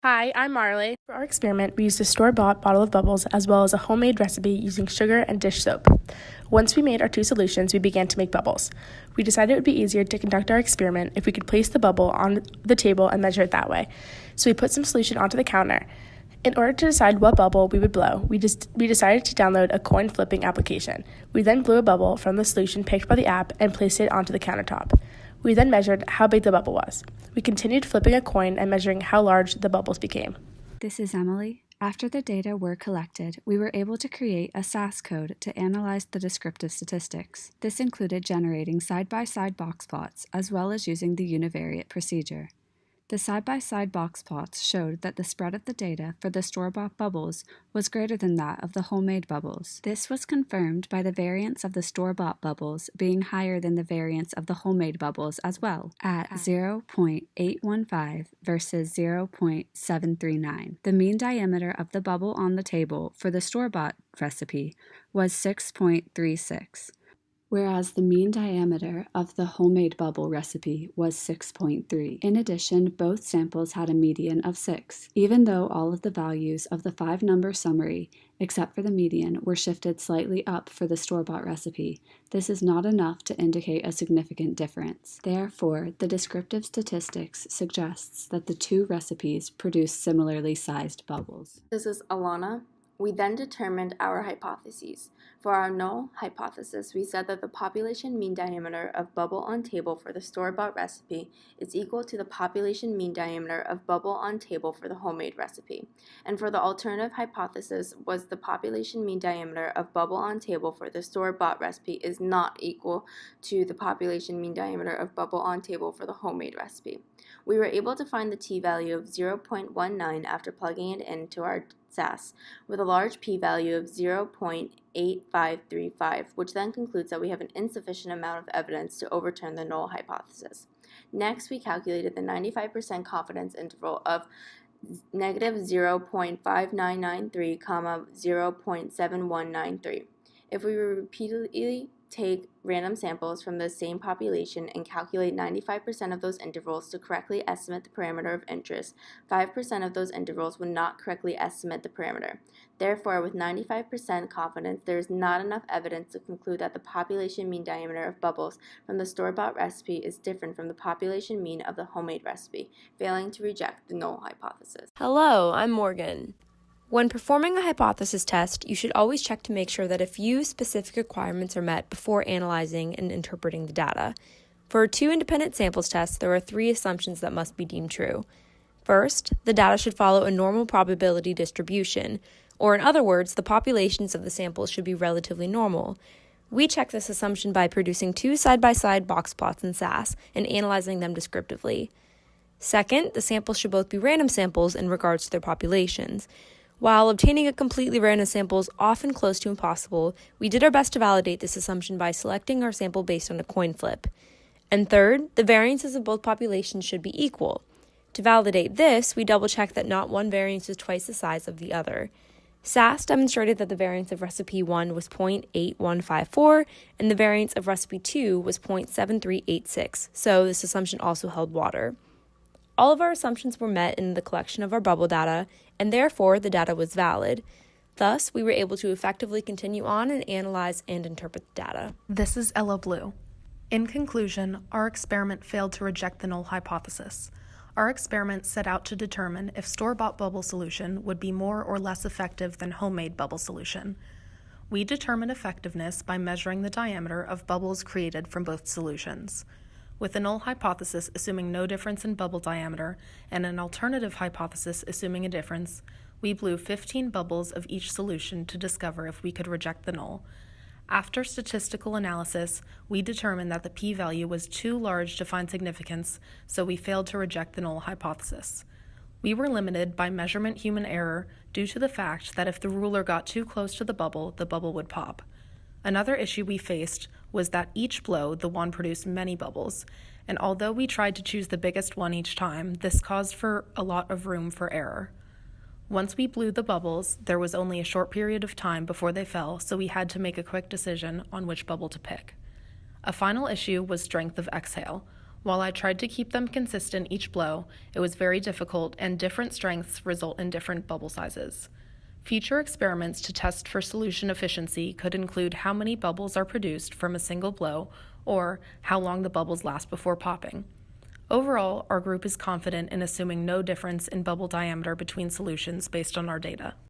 Hi, I'm Marley. For our experiment, we used a store-bought bottle of bubbles as well as a homemade recipe using sugar and dish soap. Once we made our two solutions, we began to make bubbles. We decided it would be easier to conduct our experiment if we could place the bubble on the table and measure it that way. So we put some solution onto the counter. In order to decide what bubble we would blow, we decided to download a coin flipping application. We then blew a bubble from the solution picked by the app and placed it onto the countertop. We then measured how big the bubble was. We continued flipping a coin and measuring how large the bubbles became. This is Emily. After the data were collected, we were able to create a SAS code to analyze the descriptive statistics. This included generating side-by-side box plots as well as using the univariate procedure. The side-by-side box plots showed that the spread of the data for the store-bought bubbles was greater than that of the homemade bubbles. This was confirmed by the variance of the store-bought bubbles being higher than the variance of the homemade bubbles as well, at 0.815 versus 0.739. The mean diameter of the bubble on the table for the store-bought recipe was 6.36. whereas the mean diameter of the homemade bubble recipe was 6.3. In addition, both samples had a median of 6, even though all of the values of the 5-number summary, except for the median, were shifted slightly up for the store-bought recipe. This is not enough to indicate a significant difference. Therefore, the descriptive statistics suggests that the two recipes produce similarly sized bubbles. This is Alana. We then determined our hypotheses. For our null hypothesis, we said that the population mean diameter of bubble on table for the store-bought recipe is equal to the population mean diameter of bubble on table for the homemade recipe. And for the alternative hypothesis was the population mean diameter of bubble on table for the store-bought recipe is not equal to the population mean diameter of bubble on table for the homemade recipe. We were able to find the t-value of 0.19 after plugging it into our SAS, with a large p-value of 0.8535, which then concludes that we have an insufficient amount of evidence to overturn the null hypothesis. Next, we calculated the 95% confidence interval of negative 0.5993, 0.7193. If we repeatedly take random samples from the same population and calculate 95% of those intervals to correctly estimate the parameter of interest, 5% of those intervals would not correctly estimate the parameter. Therefore, with 95% confidence, there is not enough evidence to conclude that the population mean diameter of bubbles from the store-bought recipe is different from the population mean of the homemade recipe, failing to reject the null hypothesis. Hello, I'm Morgan. When performing a hypothesis test, you should always check to make sure that a few specific requirements are met before analyzing and interpreting the data. For a two independent samples test, there are 3 assumptions that must be deemed true. First, the data should follow a normal probability distribution, or in other words, the populations of the samples should be relatively normal. We check this assumption by producing 2 side-by-side box plots in SAS and analyzing them descriptively. Second, the samples should both be random samples in regards to their populations. While obtaining a completely random sample is often close to impossible, we did our best to validate this assumption by selecting our sample based on a coin flip. And third, the variances of both populations should be equal. To validate this, we double-checked that not one variance is twice the size of the other. SAS demonstrated that the variance of recipe 1 was 0.8154, and the variance of recipe 2 was 0.7386, so this assumption also held water. All of our assumptions were met in the collection of our bubble data, and therefore the data was valid. Thus, we were able to effectively continue on and analyze and interpret the data. This is Ella Blue. In conclusion, our experiment failed to reject the null hypothesis. Our experiment set out to determine if store-bought bubble solution would be more or less effective than homemade bubble solution. We determined effectiveness by measuring the diameter of bubbles created from both solutions. With a null hypothesis assuming no difference in bubble diameter and an alternative hypothesis assuming a difference, we blew 15 bubbles of each solution to discover if we could reject the null. After statistical analysis, we determined that the p-value was too large to find significance, so we failed to reject the null hypothesis. We were limited by measurement human error due to the fact that if the ruler got too close to the bubble would pop. Another issue we faced was that each blow, the wand produced many bubbles, and although we tried to choose the biggest one each time, this caused for a lot of room for error. Once we blew the bubbles, there was only a short period of time before they fell, so we had to make a quick decision on which bubble to pick. A final issue was strength of exhale. While I tried to keep them consistent each blow, it was very difficult, and different strengths result in different bubble sizes. Future experiments to test for solution efficiency could include how many bubbles are produced from a single blow or how long the bubbles last before popping. Overall, our group is confident in assuming no difference in bubble diameter between solutions based on our data.